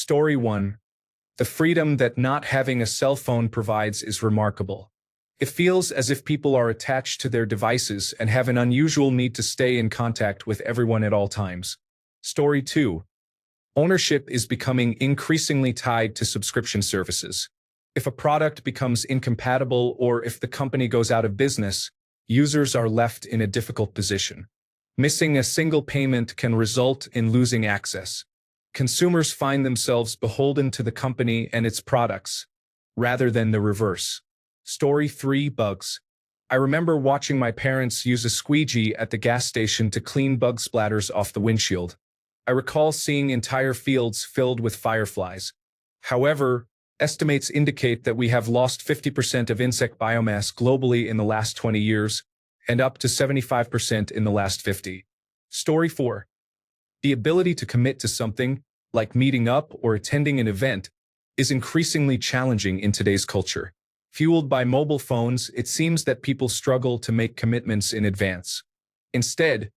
Story 1. The freedom that not having a cell phone provides is remarkable. It feels as if people are attached to their devices and have an unusual need to stay in contact with everyone at all times. Story 2. Ownership is becoming increasingly tied to subscription services. If a product becomes incompatible or if the company goes out of business, users are left in a difficult position. Missing a single payment can result in losing access. Consumers find themselves beholden to the company and its products, rather than the reverse. Story 3. Bugs. I remember watching my parents use a squeegee at the gas station to clean bug splatters off the windshield. I recall seeing entire fields filled with fireflies. However, estimates indicate that we have lost 50% of insect biomass globally in the last 20 years, and up to 75% in the last 50. Story 4. The ability to commit to something, like meeting up or attending an event, is increasingly challenging in today's culture. Fueled by mobile phones, it seems that people struggle to make commitments in advance. Instead,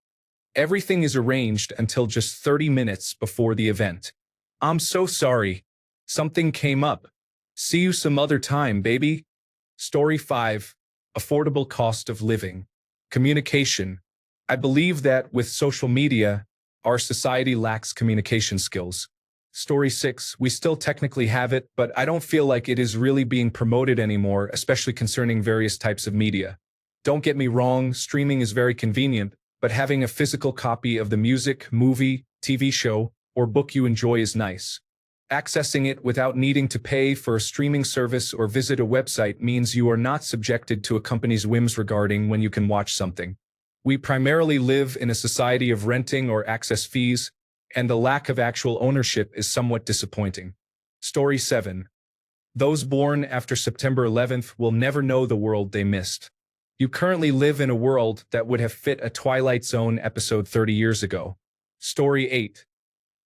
everything is arranged until just 30 minutes before the event. I'm so sorry. Something came up. See you some other time, baby. Story 5. Affordable cost of living. Communication. I believe that with social media, our society lacks communication skills. Story 6. We still technically have it, but I don't feel like it is really being promoted anymore, especially concerning various types of media. Don't get me wrong, streaming is very convenient, but having a physical copy of the music, movie, TV show, or book you enjoy is nice. Accessing it without needing to pay for a streaming service or visit a website means you are not subjected to a company's whims regarding when you can watch something. We primarily live in a society of renting or access fees, and the lack of actual ownership is somewhat disappointing. Story 7. Those born after September 11th will never know the world they missed. You currently live in a world that would have fit a Twilight Zone episode 30 years ago. Story 8.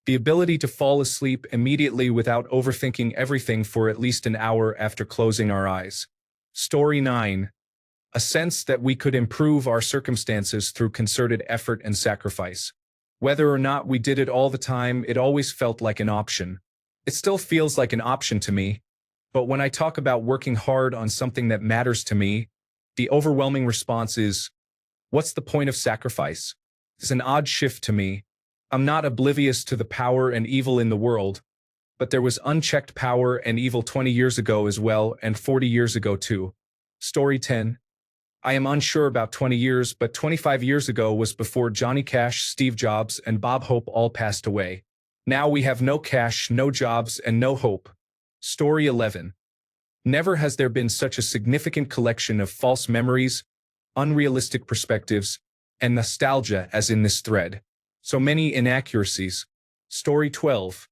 The ability to fall asleep immediately without overthinking everything for at least an hour after closing our eyes. Story 9. A sense that we could improve our circumstances through concerted effort and sacrifice. Whether or not we did it all the time, it always felt like an option. It still feels like an option to me, but when I talk about working hard on something that matters to me, the overwhelming response is, what's the point of sacrifice? It's an odd shift to me. I'm not oblivious to the power and evil in the world, but there was unchecked power and evil 20 years ago as well, and 40 years ago too. Story 10. I am unsure about 20 years, but 25 years ago was before Johnny Cash, Steve Jobs, and Bob Hope all passed away. Now we have no cash, no jobs, and no hope. Story 11. Never has there been such a significant collection of false memories, unrealistic perspectives, and nostalgia as in this thread. So many inaccuracies. Story 12.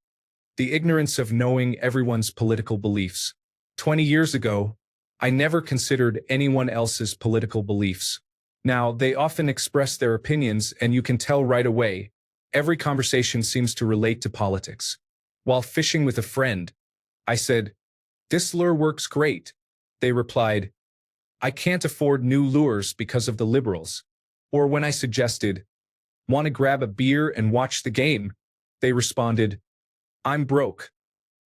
The ignorance of knowing everyone's political beliefs. 20 years ago, I never considered anyone else's political beliefs. Now, they often express their opinions, and you can tell right away. Every conversation seems to relate to politics. While fishing with a friend, I said, "This lure works great." They replied, "I can't afford new lures because of the liberals." Or when I suggested, "Want to grab a beer and watch the game?" they responded, "I'm broke.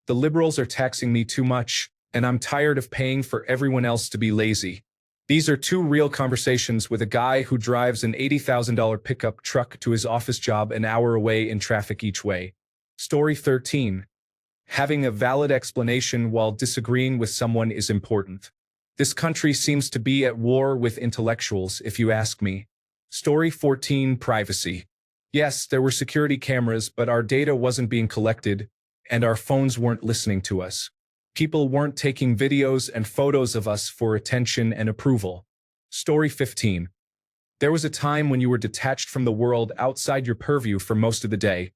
The liberals are taxing me too much, and I'm tired of paying for everyone else to be lazy." These are two real conversations with a guy who drives an $80,000 pickup truck to his office job an hour away in traffic each way. Story 13. Having a valid explanation while disagreeing with someone is important. This country seems to be at war with intellectuals, if you ask me. Story 14. Privacy. Yes, there were security cameras, but our data wasn't being collected, and our phones weren't listening to us. People weren't taking videos and photos of us for attention and approval. Story 15. There was a time when you were detached from the world outside your purview for most of the day,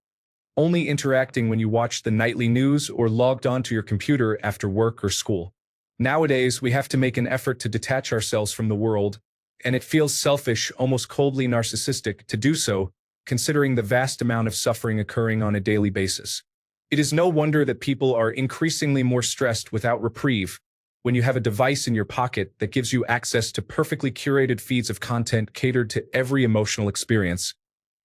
only interacting when you watched the nightly news or logged onto your computer after work or school. Nowadays, we have to make an effort to detach ourselves from the world, and it feels selfish, almost coldly narcissistic, to do so, considering the vast amount of suffering occurring on a daily basis. It is no wonder that people are increasingly more stressed without reprieve when you have a device in your pocket that gives you access to perfectly curated feeds of content catered to every emotional experience,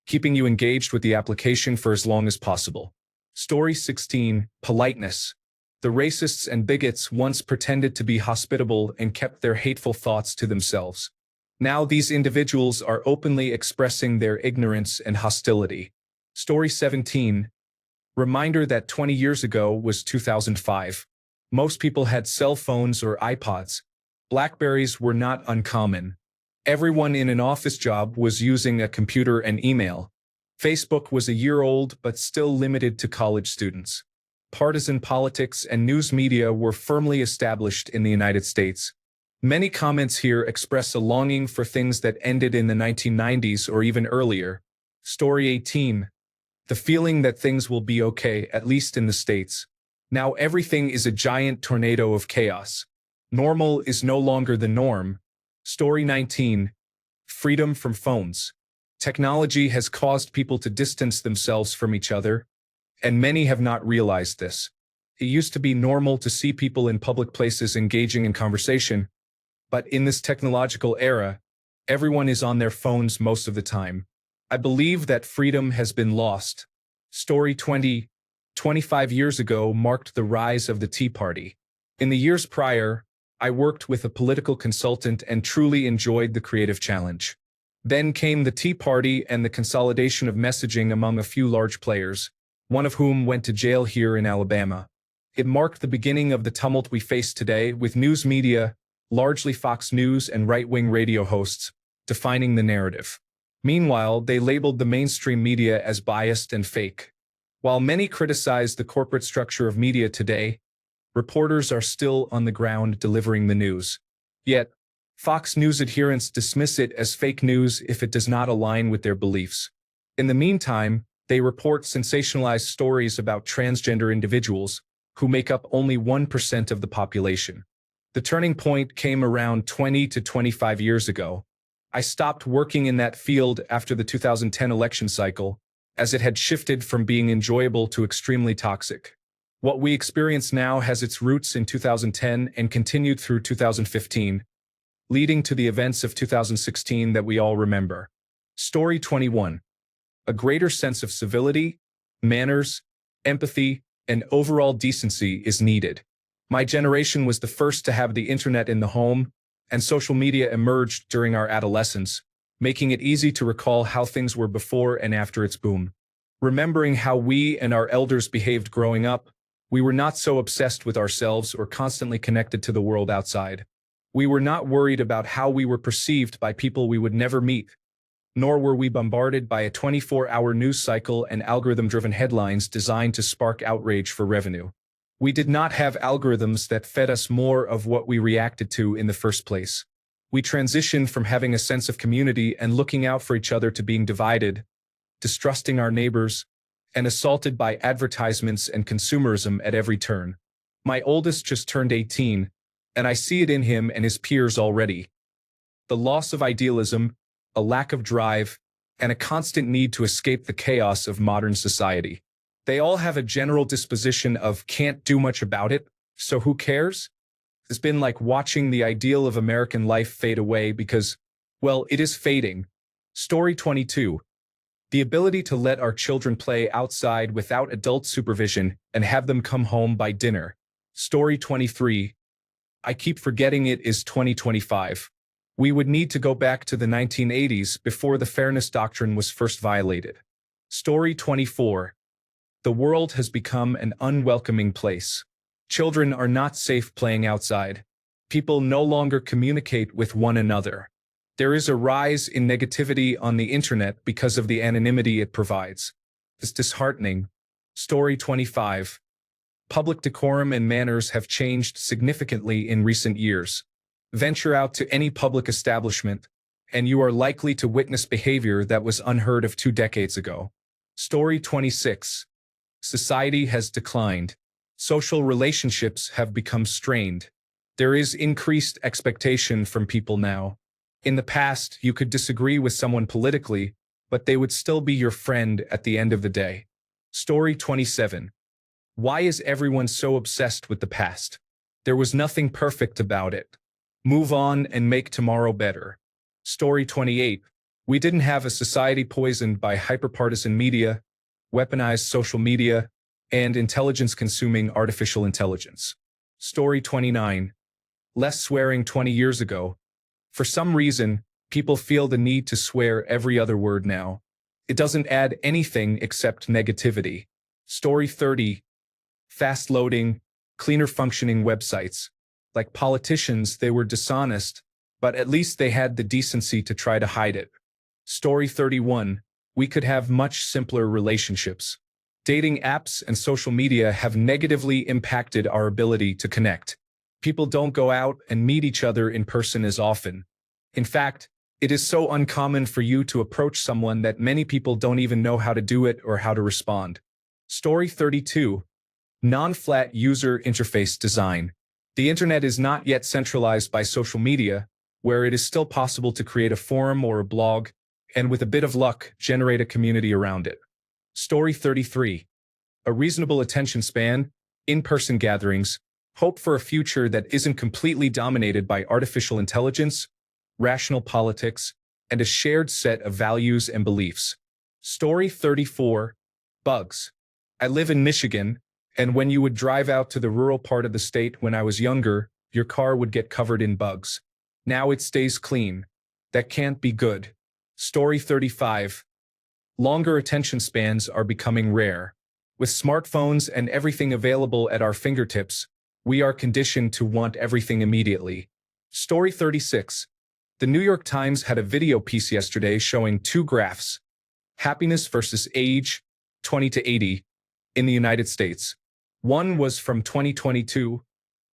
keeping you engaged with the application for as long as possible. Story 16, politeness. The racists and bigots once pretended to be hospitable and kept their hateful thoughts to themselves. Now these individuals are openly expressing their ignorance and hostility. Story 17, reminder that 20 years ago was 2005. Most people had cell phones or iPods. Blackberries were not uncommon. Everyone in an office job was using a computer and email. Facebook was a year old but still limited to college students. Partisan politics and news media were firmly established in the United States. Many comments here express a longing for things that ended in the 1990s or even earlier. Story 18. The feeling that things will be okay, at least in the States. Now everything is a giant tornado of chaos. Normal is no longer the norm. Story 19. Freedom from phones. Technology has caused people to distance themselves from each other, and many have not realized this. It used to be normal to see people in public places engaging in conversation, but in this technological era, everyone is on their phones most of the time. I believe that freedom has been lost. Story 20. 25 years ago marked the rise of the Tea Party. In the years prior, I worked with a political consultant and truly enjoyed the creative challenge. Then came the Tea Party and the consolidation of messaging among a few large players, one of whom went to jail here in Alabama. It marked the beginning of the tumult we face today, with news media, largely Fox News and right-wing radio hosts, defining the narrative. Meanwhile, they labeled the mainstream media as biased and fake. While many criticize the corporate structure of media today, reporters are still on the ground delivering the news. Yet, Fox News adherents dismiss it as fake news if it does not align with their beliefs. In the meantime, they report sensationalized stories about transgender individuals, who make up only 1% of the population. The turning point came around 20 to 25 years ago. I stopped working in that field after the 2010 election cycle, as it had shifted from being enjoyable to extremely toxic. What we experience now has its roots in 2010 and continued through 2015, leading to the events of 2016 that we all remember. Story 21. A greater sense of civility, manners, empathy, and overall decency is needed. My generation was the first to have the internet in the home, and social media emerged during our adolescence, making it easy to recall how things were before and after its boom. Remembering how we and our elders behaved growing up, we were not so obsessed with ourselves or constantly connected to the world outside. We were not worried about how we were perceived by people we would never meet, nor were we bombarded by a 24-hour news cycle and algorithm-driven headlines designed to spark outrage for revenue. We did not have algorithms that fed us more of what we reacted to in the first place. We transitioned from having a sense of community and looking out for each other to being divided, distrusting our neighbors, and assaulted by advertisements and consumerism at every turn. My oldest just turned 18, and I see it in him and his peers already. The loss of idealism, a lack of drive, and a constant need to escape the chaos of modern society. They all have a general disposition of can't do much about it, so who cares? It's been like watching the ideal of American life fade away because, well, it is fading. Story 22. The ability to let our children play outside without adult supervision and have them come home by dinner. Story 23. I keep forgetting it is 2025. We would need to go back to the 1980s before the fairness doctrine was first violated. Story 24. The world has become an unwelcoming place. Children are not safe playing outside. People no longer communicate with one another. There is a rise in negativity on the internet because of the anonymity it provides. It's disheartening. Story 25. Public decorum and manners have changed significantly in recent years. Venture out to any public establishment, and you are likely to witness behavior that was unheard of 2 decades ago. Story 26. Society has declined. Social relationships have become strained. There is increased expectation from people now. In the past, you could disagree with someone politically, but they would still be your friend at the end of the day. Story 27. Why is everyone so obsessed with the past? There was nothing perfect about it. Move on and make tomorrow better. Story 28. We didn't have a society poisoned by hyperpartisan media, weaponized social media, and intelligence consuming artificial intelligence. Story 29. Less swearing 20 years ago. For some reason, people feel the need to swear every other word now. It doesn't add anything except negativity. Story 30. Fast loading, cleaner functioning websites. Like politicians, they were dishonest, but at least they had the decency to try to hide it. Story 31. We could have much simpler relationships. Dating apps and social media have negatively impacted our ability to connect. People don't go out and meet each other in person as often. In fact, it is so uncommon for you to approach someone that many people don't even know how to do it or how to respond. Story 32. Non-flat user interface design. The internet is not yet centralized by social media, where it is still possible to create a forum or a blog, and with a bit of luck, generate a community around it. Story 33. A reasonable attention span, in-person gatherings, hope for a future that isn't completely dominated by artificial intelligence, rational politics, and a shared set of values and beliefs. Story 34. Bugs. I live in Michigan, and when you would drive out to the rural part of the state when I was younger, your car would get covered in bugs. Now it stays clean. That can't be good. Story 35. Longer attention spans are becoming rare. With smartphones and everything available at our fingertips, we are conditioned to want everything immediately. Story 36. The New York Times had a video piece yesterday showing two graphs: happiness versus age, 20 to 80, in the United States. One was from 2022,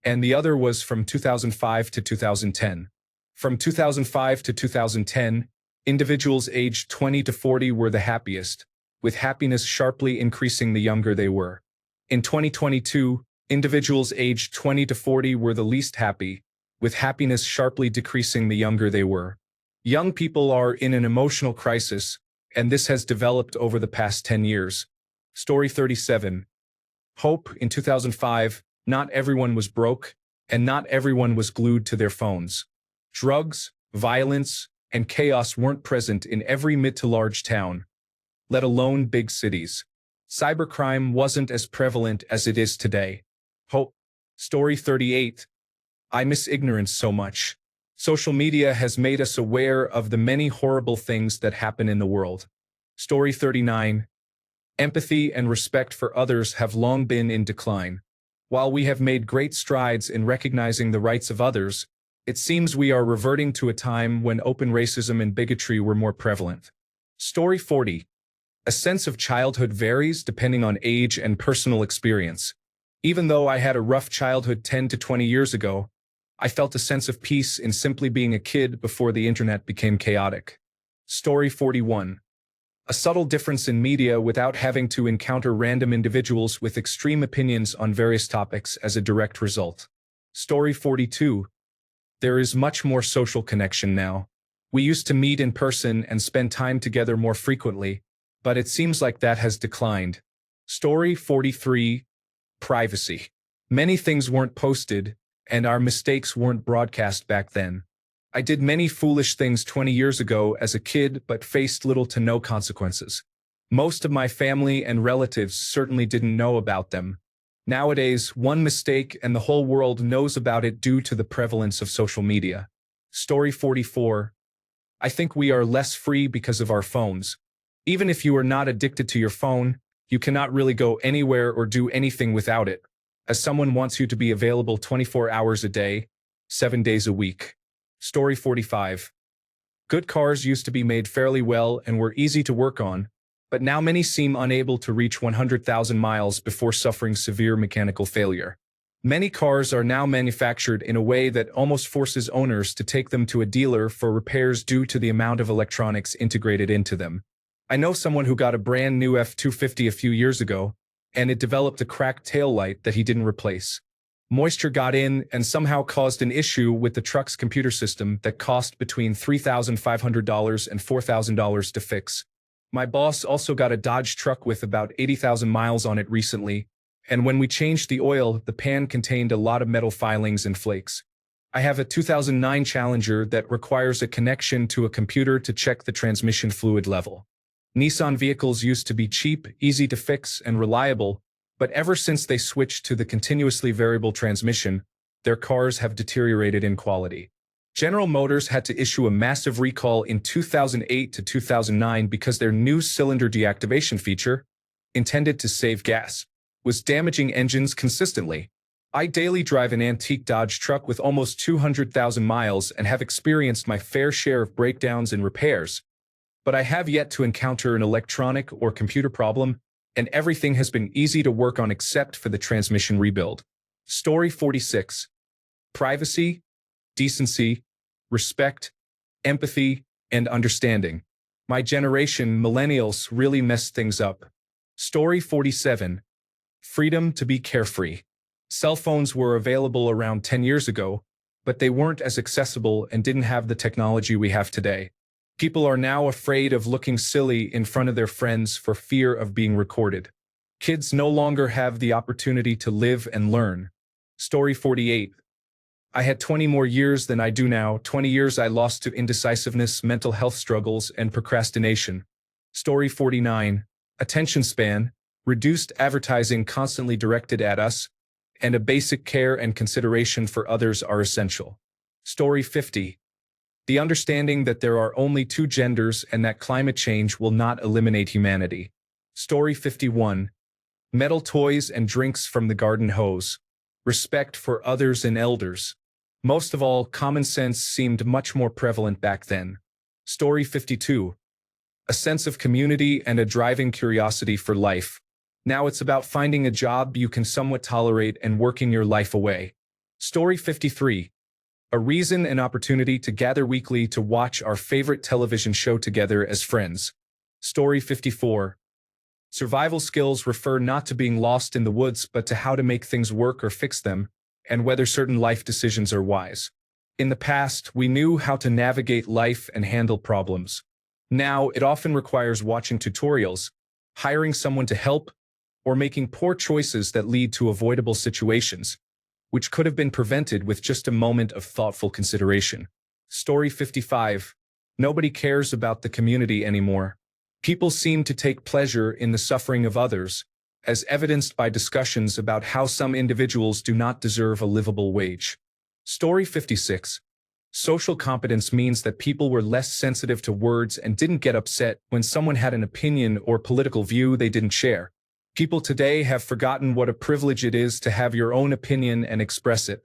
and the other was from 2005 to 2010. From 2005 to 2010, individuals aged 20 to 40 were the happiest, with happiness sharply increasing the younger they were. In 2022, individuals aged 20 to 40 were the least happy, with happiness sharply decreasing the younger they were. Young people are in an emotional crisis, and this has developed over the past 10 years. Story 37. Hope. In 2005, not everyone was broke, and not everyone was glued to their phones. Drugs, violence, and chaos weren't present in every mid to large town, let alone big cities. Cybercrime wasn't as prevalent as it is today. Hope. Story 38. I miss ignorance so much. Social media has made us aware of the many horrible things that happen in the world. Story 39. Empathy and respect for others have long been in decline. While we have made great strides in recognizing the rights of others, it seems we are reverting to a time when open racism and bigotry were more prevalent. Story 40. A sense of childhood varies depending on age and personal experience. Even though I had a rough childhood 10 to 20 years ago, I felt a sense of peace in simply being a kid before the internet became chaotic. Story 41. A subtle difference in media without having to encounter random individuals with extreme opinions on various topics as a direct result. Story 42. There is much more social connection now. We used to meet in person and spend time together more frequently, but it seems like that has declined. Story 43. Privacy. Many things weren't posted, and our mistakes weren't broadcast back then. I did many foolish things 20 years ago as a kid but faced little to no consequences. Most of my family and relatives certainly didn't know about them. Nowadays, one mistake and the whole world knows about it due to the prevalence of social media. Story 44. I think we are less free because of our phones. Even if you are not addicted to your phone, you cannot really go anywhere or do anything without it, as someone wants you to be available 24 hours a day, 7 days a week. Story 45. Good cars used to be made fairly well and were easy to work on, but now many seem unable to reach 100,000 miles before suffering severe mechanical failure. Many cars are now manufactured in a way that almost forces owners to take them to a dealer for repairs due to the amount of electronics integrated into them. I know someone who got a brand new F-250 a few years ago, and it developed a cracked taillight that he didn't replace. Moisture got in and somehow caused an issue with the truck's computer system that cost between $3,500 and $4,000 to fix. My boss also got a Dodge truck with about 80,000 miles on it recently, and when we changed the oil, the pan contained a lot of metal filings and flakes. I have a 2009 Challenger that requires a connection to a computer to check the transmission fluid level. Nissan vehicles used to be cheap, easy to fix, and reliable, But ever since they switched to the continuously variable transmission, their cars have deteriorated in quality. General Motors had to issue a massive recall in 2008 to 2009 because their new cylinder deactivation feature, intended to save gas, was damaging engines consistently. I daily drive an antique Dodge truck with almost 200,000 miles and have experienced my fair share of breakdowns and repairs. But I have yet to encounter an electronic or computer problem, and everything has been easy to work on except for the transmission rebuild. Story 46. Privacy, decency, respect, empathy, and understanding. My generation, millennials, really messed things up. Story 47. Freedom to be carefree. Cell phones were available around 10 years ago, but they weren't as accessible and didn't have the technology we have today. People are now afraid of looking silly in front of their friends for fear of being recorded. Kids no longer have the opportunity to live and learn. Story 48. I had 20 more years than I do now, 20 years I lost to indecisiveness, mental health struggles, and procrastination. Story 49. Attention span, reduced advertising constantly directed at us, and a basic care and consideration for others are essential. Story 50. The understanding that there are only two genders and that climate change will not eliminate humanity. Story 51. Metal toys and drinks from the garden hose. Respect for others and elders. Most of all, common sense seemed much more prevalent back then. Story 52. A sense of community and a driving curiosity for life. Now it's about finding a job you can somewhat tolerate and working your life away. Story 53. A reason and opportunity to gather weekly to watch our favorite television show together as friends. Story 54. Survival skills refer not to being lost in the woods but to how to make things work or fix them, and whether certain life decisions are wise. In the past, we knew how to navigate life and handle problems. Now, it often requires watching tutorials, hiring someone to help, or making poor choices that lead to avoidable situations, which could have been prevented with just a moment of thoughtful consideration. Story 55. Nobody cares about the community anymore. People seem to take pleasure in the suffering of others, as evidenced by discussions about how some individuals do not deserve a livable wage. Story 56. Social competence means that people were less sensitive to words and didn't get upset when someone had an opinion or political view they didn't share. People today have forgotten what a privilege it is to have your own opinion and express it.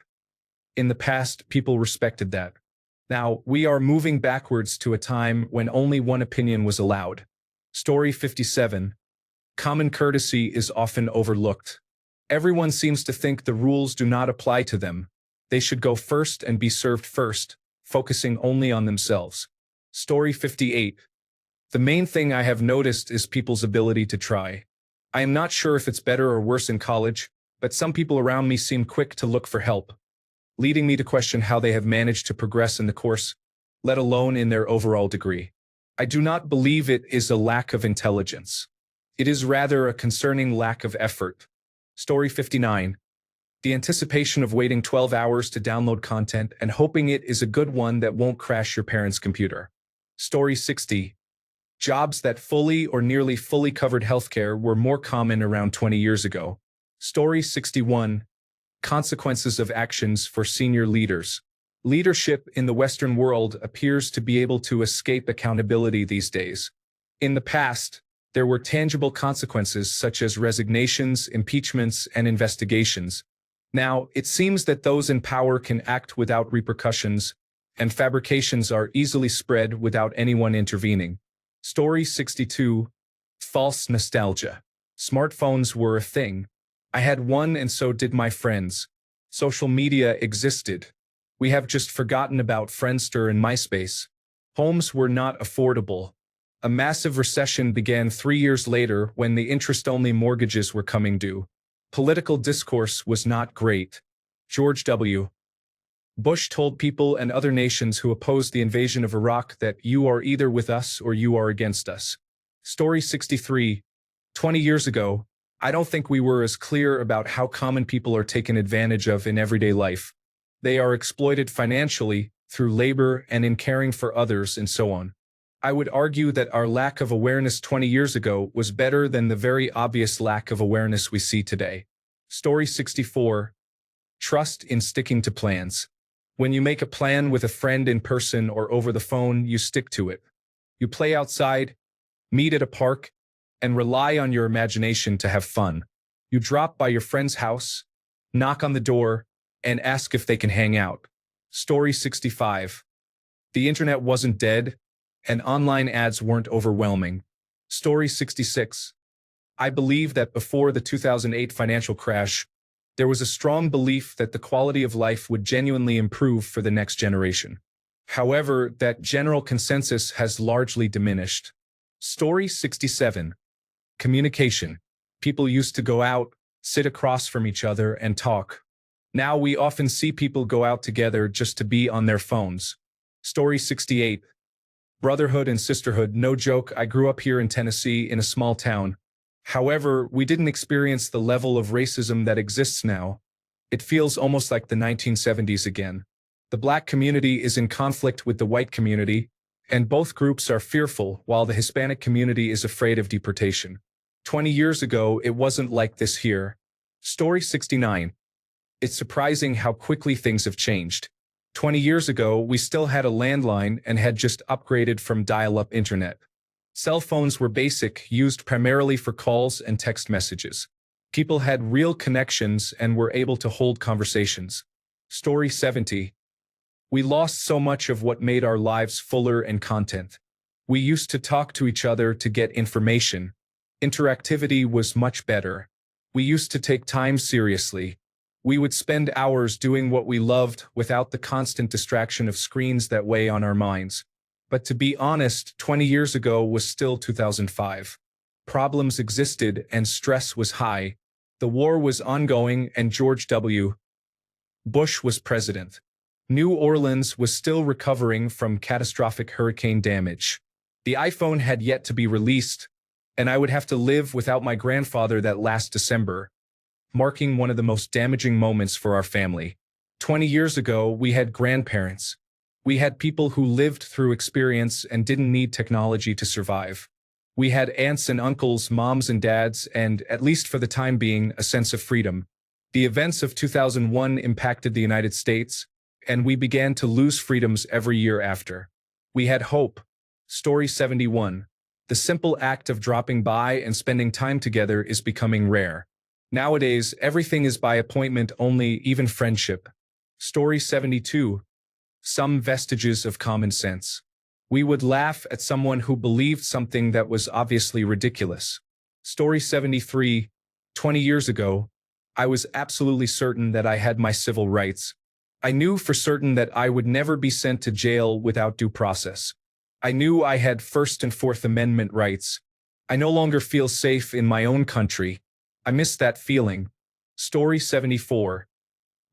In the past, people respected that. Now, we are moving backwards to a time when only one opinion was allowed. Story 57. Common courtesy is often overlooked. Everyone seems to think the rules do not apply to them. They should go first and be served first, focusing only on themselves. Story 58. The main thing I have noticed is people's ability to try. I am not sure if it's better or worse in college, but some people around me seem quick to look for help, leading me to question how they have managed to progress in the course, let alone in their overall degree. I do not believe it is a lack of intelligence. It is rather a concerning lack of effort. Story 59. The anticipation of waiting 12 hours to download content and hoping it is a good one that won't crash your parents' computer. Story 60. Jobs that fully or nearly fully covered healthcare were more common around 20 years ago. Story 61. Consequences of actions for senior leaders. Leadership in the Western world appears to be able to escape accountability these days. In the past, there were tangible consequences such as resignations, impeachments, and investigations. Now, it seems that those in power can act without repercussions, and fabrications are easily spread without anyone intervening. Story 62. False nostalgia. Smartphones were a thing. I had one and so did my friends. Social media existed. We have just forgotten about Friendster and MySpace. Homes were not affordable. A massive recession began 3 years later when the interest-only mortgages were coming due. Political discourse was not great. George W. Bush told people and other nations who opposed the invasion of Iraq that you are either with us or you are against us. Story 63. 20 years ago, I don't think we were as clear about how common people are taken advantage of in everyday life. They are exploited financially, through labor, and in caring for others, and so on. I would argue that our lack of awareness 20 years ago was better than the very obvious lack of awareness we see today. Story 64. Trust in sticking to plans. When you make a plan with a friend in person or over the phone, you stick to it. You play outside, meet at a park, and rely on your imagination to have fun. You drop by your friend's house, knock on the door, and ask if they can hang out. Story 65. The internet wasn't dead, and online ads weren't overwhelming. Story 66. I believe that before the 2008 financial crash, there was a strong belief that the quality of life would genuinely improve for the next generation. However, that general consensus has largely diminished. Story 67. Communication. People used to go out, sit across from each other, and talk. Now we often see people go out together just to be on their phones. Story 68. Brotherhood and sisterhood. No joke, I grew up here in Tennessee in a small town. However, we didn't experience the level of racism that exists now. It feels almost like the 1970s again. The Black community is in conflict with the white community, and both groups are fearful while the Hispanic community is afraid of deportation. 20 years ago, it wasn't like this here. Story 69. It's surprising how quickly things have changed. 20 years ago, we still had a landline and had just upgraded from dial-up internet. Cell phones were basic, used primarily for calls and text messages. People had real connections and were able to hold conversations. Story 70. We lost so much of what made our lives fuller and content. We used to talk to each other to get information. Interactivity was much better. We used to take time seriously. We would spend hours doing what we loved without the constant distraction of screens that weigh on our minds. But to be honest, 20 years ago was still 2005. Problems existed and stress was high. The war was ongoing and George W. Bush was president. New Orleans was still recovering from catastrophic hurricane damage. The iPhone had yet to be released, and I would have to live without my grandfather that last December, marking one of the most damaging moments for our family. 20 years ago, we had grandparents. We had people who lived through experience and didn't need technology to survive. We had aunts and uncles, moms and dads, and, at least for the time being, a sense of freedom. The events of 2001 impacted the United States, and we began to lose freedoms every year after. We had hope. Story 71. The simple act of dropping by and spending time together is becoming rare. Nowadays, everything is by appointment only, even friendship. Story 72. Some vestiges of common sense. We would laugh at someone who believed something that was obviously ridiculous. Story 73. 20 years ago, I was absolutely certain that I had my civil rights. I knew for certain that I would never be sent to jail without due process. I knew I had First and Fourth Amendment rights. I no longer feel safe in my own country. I miss that feeling. Story 74.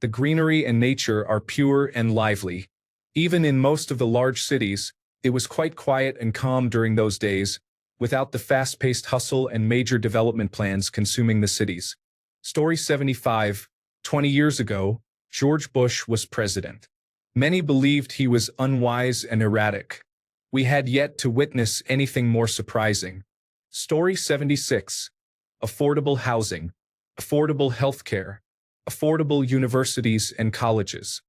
The greenery and nature are pure and lively. Even in most of the large cities, it was quite quiet and calm during those days, without the fast-paced hustle and major development plans consuming the cities. Story 75. 20 years ago, George Bush was president. Many believed he was unwise and erratic. We had yet to witness anything more surprising. Story 76. Affordable housing, affordable healthcare, affordable universities and colleges,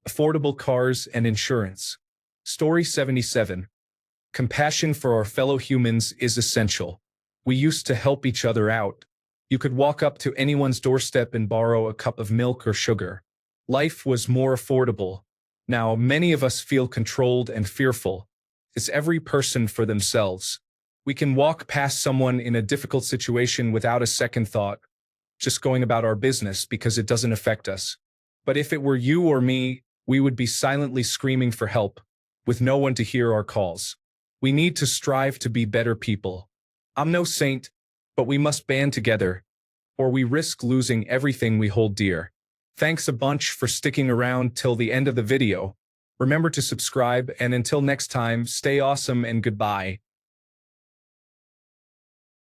affordable cars and insurance. Story 77. Compassion for our fellow humans is essential. We used to help each other out. You could walk up to anyone's doorstep and borrow a cup of milk or sugar. Life was more affordable. Now, many of us feel controlled and fearful. It's every person for themselves. We can walk past someone in a difficult situation without a second thought, just going about our business because it doesn't affect us. But if it were you or me, we would be silently screaming for help, with no one to hear our calls. We need to strive to be better people. I'm no saint, but we must band together, or we risk losing everything we hold dear. Thanks a bunch for sticking around till the end of the video. Remember to subscribe, and until next time, stay awesome and goodbye.